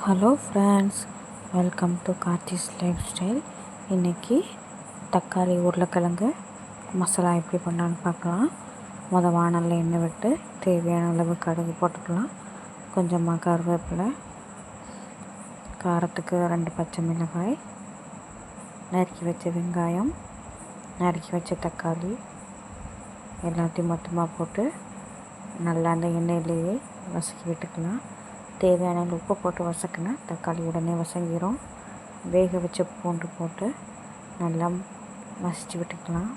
Hello friends, welcome to Karthi's life style. இன்றைக்கி தக்காளி உருளைக்கிழங்கு மசாலா எப்படி பண்ணலான்னு பார்க்கலாம். வானலில் எண்ணெய் விட்டு தேவையான அளவு கடுகு போட்டுக்கலாம். கொஞ்சமாக கருவேப்பிலை, காரத்துக்கு 2 பச்சை மிளகாய், நறுக்கி வச்ச வெங்காயம், நறுக்கி வச்ச தக்காளி எல்லாத்தையும் மொத்தமாக போட்டு நல்லா அந்த எண்ணெயிலேயே வதக்கி விட்டுக்கலாம். தேவையான உப்பு போட்டு வதக்கினா தக்காளி உடனே வதங்கிடும். வேக வச்ச பூண்டு போட்டு நல்லா மசிச்சு விட்டுக்கலாம்.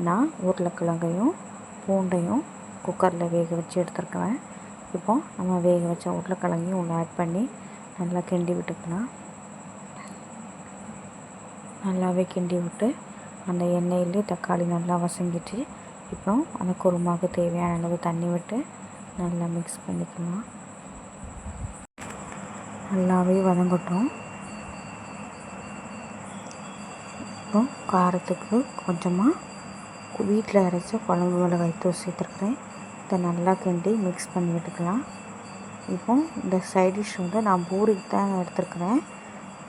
நான் உருளைக்கிழங்கையும் பூண்டையும் குக்கரில் வேக வச்சு எடுத்துருக்கிறேன். இப்போது நம்ம வேக வச்ச உருளைக்கிழங்கையும் ஒன்று ஆட் பண்ணி நல்லா கிண்டி விட்டுக்கலாம். நல்லாவே கிண்டி விட்டு அந்த எண்ணெயிலே தக்காளி நல்லா வதங்கிட்டு இப்போ அந்த குருமாவுக்கு தேவையான அளவு தண்ணி விட்டு நல்லா மிக்ஸ் பண்ணிக்கலாம். நல்லாவே வதங்கட்டும். இப்போ காரத்துக்கு கொஞ்சமாக வீட்டில் அரைச்ச குழம்பு மிளகாய் தூள் சேர்த்துருக்குறேன். இதை நல்லா கிண்டி மிக்ஸ் பண்ணி விட்டுக்கலாம். இப்போ இந்த சைட் டிஷ் நான் பூரிக்கு தான் எடுத்துருக்குறேன்.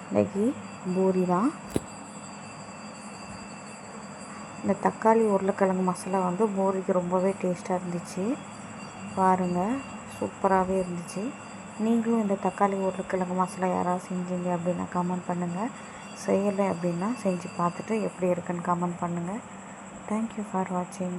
இன்றைக்கி பூரி தான். இந்த தக்காளி உருளைக்கிழங்கு மசாலா பூரிக்கு ரொம்பவே டேஸ்ட்டாக இருந்துச்சு. பாருங்கள், சூப்பராகவே இருந்துச்சு. நீங்களும் இந்த தக்காளி உருளைக்கிழங்கு மசாலா யாராவது செஞ்சீங்க அப்படின்னா கமெண்ட் பண்ணுங்கள். செய்யலை அப்படின்னா செஞ்சு பார்த்துட்டு எப்படி இருக்குன்னு கமெண்ட் பண்ணுங்கள். தேங்க்யூ ஃபார் வாட்சிங்.